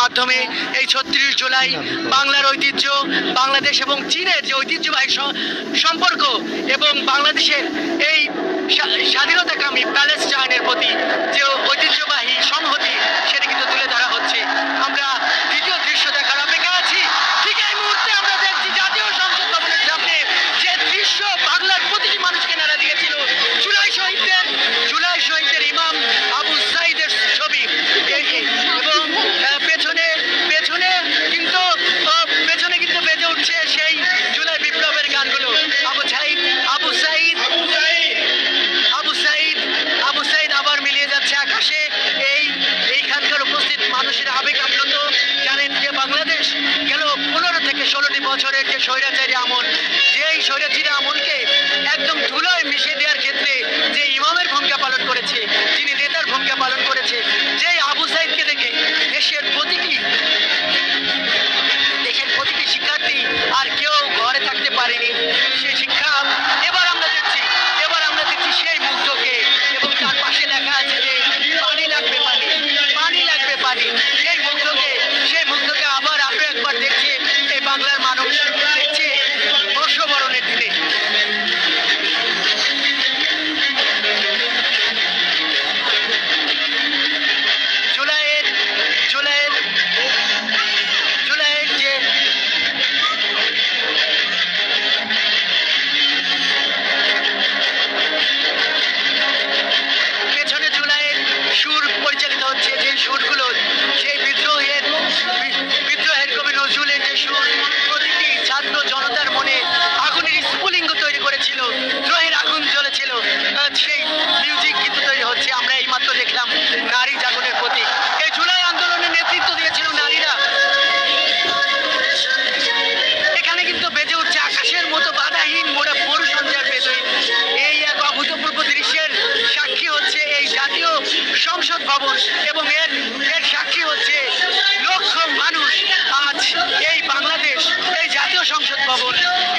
মাধ্যমে এই ৩৬ জুলাই বাংলার ঐতিহ্য, বাংলাদেশ এবং চীনের যে ঐতিহ্যবাহী সম্পর্ক এবং বাংলাদেশের এই স্বাধীনতাকামী প্যালেস্টাইনের প্রতি যে ঐতিহ্যবাহী সংহতি সেটা কিন্তু তুলে ধরা হচ্ছে। আমরা দ্বিতীয় দৃশ্য দেখার অপেক্ষা আছি। ঠিক এই মুহূর্তে আমরা দেখছি জাতীয় সংসদ ভবনের সামনে যে দৃশ্য বাংলার প্রতিটি মানুষকে নাড়া দিয়েছিল, জুলাই শহীদদের ইমাম আবু সাঈদের ছবি এবং পেছনে কিন্তু বেজে উঠছে সেই জুলাই বিপ্লবের গানগুলো। আবু সাঈদ আবার মিলিয়ে যাচ্ছে আকাশে। এইখানকার উপস্থিত মানুষের আবেগ আপ্লুত। জানেন যে বাংলাদেশ গেল 15 থেকে 16টি বছরের যে স্বৈরাচারী আমল, যেই স্বৈরাচারী আমলকে একদম ধুলোয় মিশিয়ে দেওয়ার ক্ষেত্রে যে ইমামের ভূমিকা পালন করেছে, যিনি নেতার ভূমিকা পালন করেছে, যেই আবু সাঈদকে দেখে দেশের প্রতিটি শিক্ষার্থী আর কেউ ঘরে থাকতে পারেনি। সেই শিক্ষা এবার আমরা দেখছি সেই মুগ্ধকে, এবং তার পাশে লেখা আছে যে পানি লাগবে পানি। সেই মুগ্ধকে আবার আমরা একবার দেখছি এই বাংলার মানুষ দেখছে বর্ষবরণের দিনে। জুলাইয়ের যে পেছনে জুলাইয়ের সুর পরিচালিত হচ্ছে, যে সুরগুলো সেই বিদ্রোহের কবি নজরুলের যে সুর প্রতিটি ছাত্র জনতার মনে আগুনের স্ফুলিঙ্গ তৈরি করেছিল, দ্রোহের আগুন জ্বলেছিল, সেই মিউজিক কিন্তু তৈরি হচ্ছে। আমরা এইমাত্র দেখলাম নারী জাগরণের প্রতীক। এই জুলাই আন্দোলনে নেতৃত্ব দিয়েছিল নারীরা। এখানে কিন্তু বেজে উঠছে আকাশের মতো বাধাহীন মরু সঞ্চার বেদহীন। এই এক অভূতপূর্ব দৃশ্যের সাক্ষী হচ্ছে এই জাতীয় সংসদ ভবন, এবং এর সাক্ষী হচ্ছে লক্ষ মানুষ। আজ এই বাংলাদেশ, এই জাতীয় সংসদ ভবন,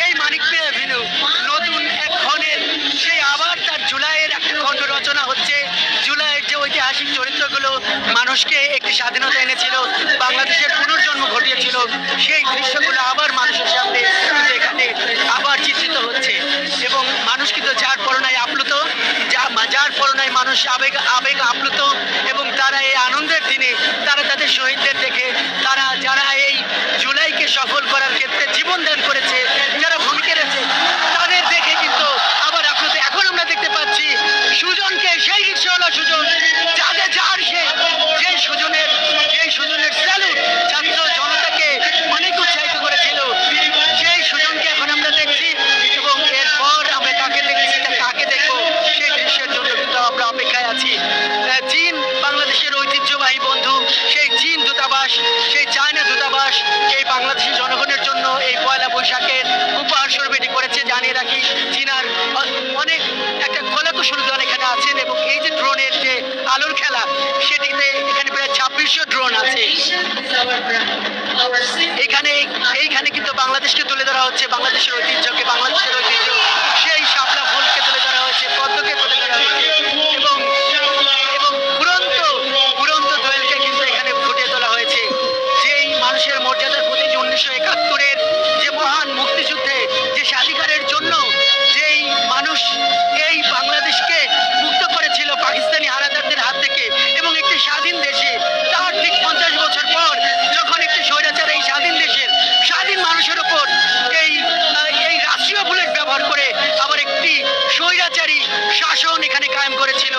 এই মানিকপীর এভিনিউ নতুন এক ক্ষণের সেই আবার তার জুলাইয়ের একটা খণ্ড রচনা হচ্ছে। জুলাইয়ের যে ঐতিহাসিক চরিত্রগুলো মানুষকে একটি স্বাধীনতা এনেছিল, বাংলাদেশের পুনর্জন্ম ঘটিয়েছিল, সেই দৃশ্যগুলো আবার মানুষের সামনে এখানে আবার চিত্রিত হচ্ছে। এবং মানুষ কিন্তু যার পরনায় আপ্লুত, যার পরনায় মানুষ আবেগ আপ্লুত, এবং তারা এই আনন্দের দিনে তারা তাদের শহীদদের দেখে, যারা এই জুলাইকে সফল করার ক্ষেত্রে জীবন দান করেছে, যারা ভূমিকা রেখেছে, তাদের দেখে কিন্তু আবার আপ্লুত। এখন আমরা দেখতে পাচ্ছি সুজনকে, সেই রিক্সাওয়ালা সুজন, সুজনের স্যালুট ছাত্র জনতাকে অনেক উৎসাহিত করেছিল, সেই সুজনকে এখন আমরা দেখছি। এবং এরপর আমরা কাকে দেখবো সেই দৃশ্যের জন্য কিন্তু আমরা অপেক্ষায় আছি। চীন বাংলাদেশের ঐতিহ্যবাহী বন্ধু, সেই চীন দূতাবাস, সেই চায়না দূতাবাস এই বাংলাদেশের জনগণের জন্য এই পয়লা বৈশাখের উপহার স্বরূপ এটি করেছে। জানিয়ে রাখি, চীনার অনেক একটা কলাকুশলী দল এখানে আছেন, এবং এই যে ড্রোনের যে আলোর খেলা, সেটিতে এখানে প্রায় 2600 ড্রোন আছে। এইখানে কিন্তু বাংলাদেশকে তুলে ধরা হচ্ছে, বাংলাদেশের ঐতিহ্য সেই শাপলা ফুলকে তুলে ধরা হয়েছে, পদ্মকে তুলে ধরা হয়েছে, এবং উড়ন্ত দোয়েলকে কিন্তু এখানে ফুটিয়ে তোলা হয়েছে। যেই মানুষের মর্যাদার প্রতি 1971-এর যে মহান মুক্তিযুদ্ধে, যে স্বাধিকারের জন্য যেই মানুষ এই বাংলাদেশকে মুক্ত করেছিল পাকিস্তানি হানাদারদের হাত থেকে, এবং একটি স্বাধীন দেশে তার ঠিক 50 বছর পর যখন একটি স্বৈরাচার এই স্বাধীন দেশের স্বাধীন মানুষের উপর এই রাষ্ট্রীয় বুলেট ব্যবহার করে আবার একটি স্বৈরাচারী শাসন এখানে কায়েম করেছিল,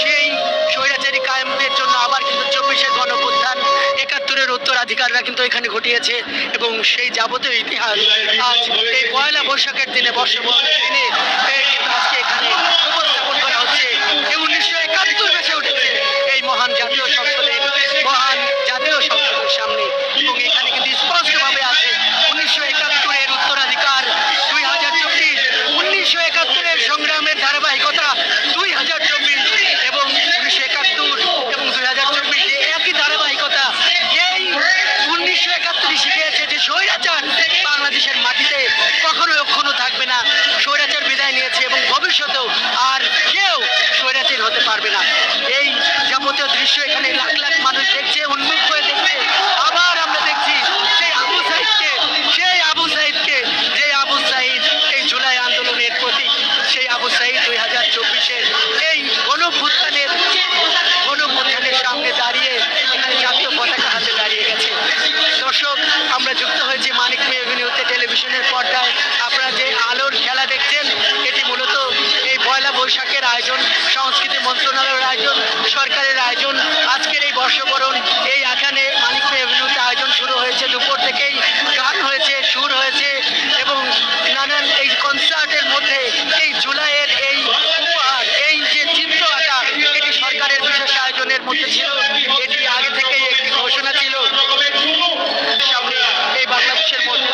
সেই স্বৈরাচারী কায়েমের জন্য আবার কিন্তু 24-এর গণঅভ্যুত্থান, 71-এর উত্তরাধিকাররা কিন্তু এখানে ঘটিয়েছে। এবং সেই যাবতীয় ইতিহাস আজ এই পয়লা বৈশাখের দিনে, বর্ষবরণের দিনে আজকে এখানে উপস্থাপন করা হচ্ছে। 1971 বেঁচে উঠেছে এই মহান জাতীয় সংসদের সামনে, এবং এখানে কিন্তু স্পষ্টভাবে আছে 1971-এর উত্তরাধিকার 2024, 1971-এর সংগ্রামের ধারাবাহিকতা 2024, এবং 1971 এবং 2024 একই ধারাবাহিকতা। এই 1971 শিখিয়েছে যে স্বৈরাচার বাংলাদেশের মাটিতে কখনো অক্ষুণ্ণ থাকবে না, স্বৈরাচার বিদায় নিয়েছে, এবং ভবিষ্যতেও আর কেউ স্বৈরাচার হতে পারবে না। এই যাবতীয় দৃশ্য এখানে লাখ লাখ মানুষ দেখছে, উন্মুখ হয়ে দেখছে। আবার টেলিভিশনের পর্দায় আপনারা যে আলোর খেলা দেখছেন, এটি মূলত এই পয়লা বৈশাখের আয়োজন, সংস্কৃতি মন্ত্রণালয়ের আয়োজন, সরকারের আয়োজন। আজকের এই বর্ষবরণ এই এখানে মানিকপুর এভিনিউতে আয়োজন শুরু হয়েছে, দুপুর থেকেই গান হয়েছে, সুর হয়েছে এবং নানান এই কনসার্টের মধ্যে এই জুলাইয়ের এই উপহার, এই যে চিত্র আঁকা, এটি সরকারের বিশেষ আয়োজনের মধ্যে ছিল। এটি আগে থেকেই একটি ঘোষণা ছিল সামনে এই বাংলাদেশের মধ্যে।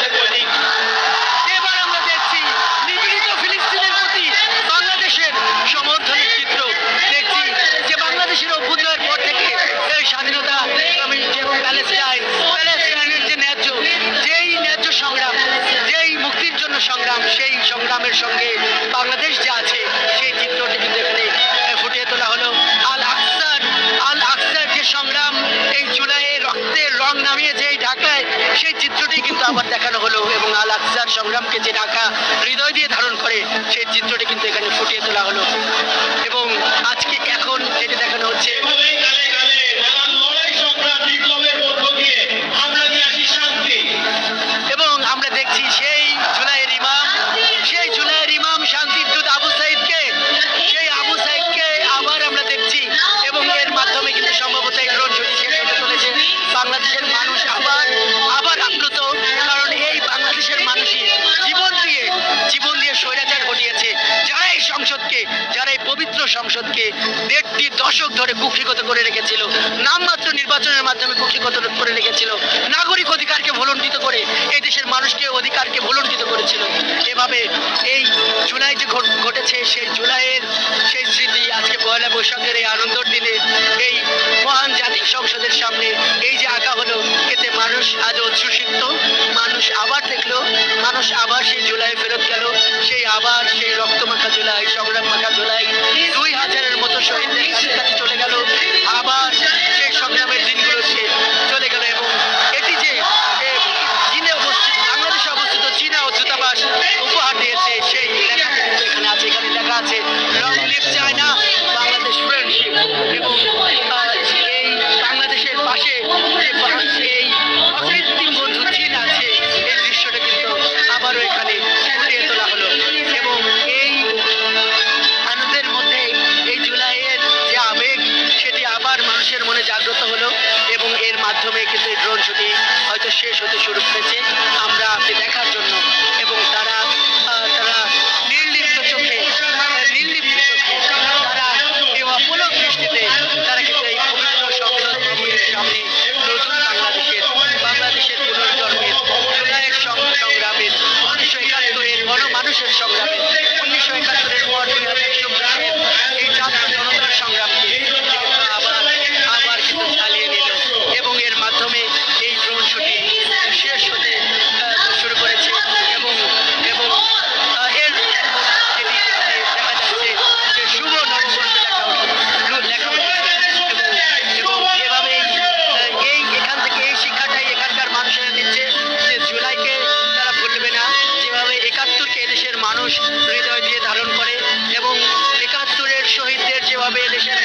এবার আমরা দেখছি নিপীড়িত ফিলিস্তিনের প্রতি বাংলাদেশের সমর্থনের চিত্র। দেখছি যে বাংলাদেশের অভ্যুদয়ের পর থেকে এই স্বাধীনতা প্যালেস্টাইনের যে ন্যায্য সংগ্রাম, যেই মুক্তির জন্য সংগ্রাম, সেই সংগ্রামের সঙ্গে বাংলাদেশ যে আছে সেই চিত্রটি কিন্তু এখানে ফুটিয়ে তোলা হলো। আল আকসার যে সংগ্রাম, এই জুলাইয়ে রক্তের রং নামিয়ে যেই ঢাকায়, সেই চিত্রটি কিন্তু আবার দেখানো হলো এবং আল আকসার সংগ্রামকে যে ঢাকা হৃদয় দিয়ে ধারণ করে সেই চিত্রটি কিন্তু এখানে ফুটিয়ে তোলা হলো। এবং আজকে এখন যেটা দেখানো হচ্ছে এবং আমরা দেখছি সেই জুলাইয়ের ইমাম শান্তির দূত আবু সাইদকে আবার আমরা দেখছি এবং এর মাধ্যমে কিন্তু সম্ভবত এই ড্রোন শুটিং শেষ হতে চলেছে। বাংলাদেশের মানুষ আবার আপ্লুত, কারণ এই বাংলাদেশের মানুষই জীবন দিয়ে স্বৈরাচার ঘটিয়েছে, যারা এই পবিত্র সংসদকে 1.5 দশক ধরে কুক্ষিগত করে রেখেছিল, নামমাত্র নির্বাচনের মাধ্যমে কুক্ষিগত করে রেখেছিল, নাগরিক অধিকারকে ভুলণ্ঠিত করে এই দেশের মানুষকে অধিকারকে ভুলণ্ঠিত করেছিল। এভাবে এই জুলাই যে ঘটেছে, সেই জুলাইয়ের সেই স্মৃতি আজকে পয়লা বৈশাখের এই আনন্দের দিনে এই মহান জাতিক সংসদের সামনে এই যে আঁকা হলো, এতে মানুষ আজ উচ্ছ্বসিত, মানুষ আবার দেখলো, মানুষ আবার সেই জুলাই ফেরত গেল, সেই রক্তমাখা জুলাই, সংগ্রাম মাখা জুলাই, 2000-এর মতো শহীদদের কাছে চলে গেল, আবার সেই সংগ্রামের দিনগুলোতে চলে গেল। এবং এটি যে বাংলাদেশে অবস্থিত চীনা দূতাবাস উপহার দিয়েছে, সেই লেখাটি কিন্তু এখানে আছে। এখানে লেখা আছে long live China, Bangladesh friendship. এবং এই বাংলাদেশের পাশে যে এই অকৃত্রিম বন্ধু চীন আছে, এই দৃশ্যটা কিন্তু আবারও এখানে ফুটিয়ে তোলা হলো। এবং এই আনন্দের মধ্যে এই জুলাইয়ের যে আবেগ, সেটি আবার মানুষের মনে জাগ্রত হলো এবং এর মাধ্যমে কিন্তু এই ড্রোন শুটিং হয়তো শেষ হতে শুরু করেছে আমরা দেখার জন্য। এবং তারা নির্লিপ্ত চোখে তারা এই অপলক দৃষ্টিতে তারা কিন্তু এই পবিত্র সংসদ ভবনের সামনে নতুন বাংলাদেশের পুনর্জন্মের, জুলাইয়ের সংগ্রামের, 1971-এর গণমানুষের সংগ্রামের, 1971-এর পর 2024-এর এই ছাত্র জনতার সংগ্রামকে আবার কিন্তু চালিয়ে নিল এবং এর মাধ্যমে এই ড্রোন শুটিং শেষ হতে শুরু করেছে। এবং এর যেটি দেখা যাচ্ছে যে শুভ নববর্ষ লেখা হয়েছে এবং এভাবেই এখান থেকে এই শিক্ষাটাই এখানকার মানুষেরা নিচ্ছে যে জুলাইকে তারা ভুলবে না, যেভাবে 71-কে এদেশের মানুষ হৃদয় দিয়ে ধারণ করে এবং 71-এর শহীদদের যেভাবে এদেশের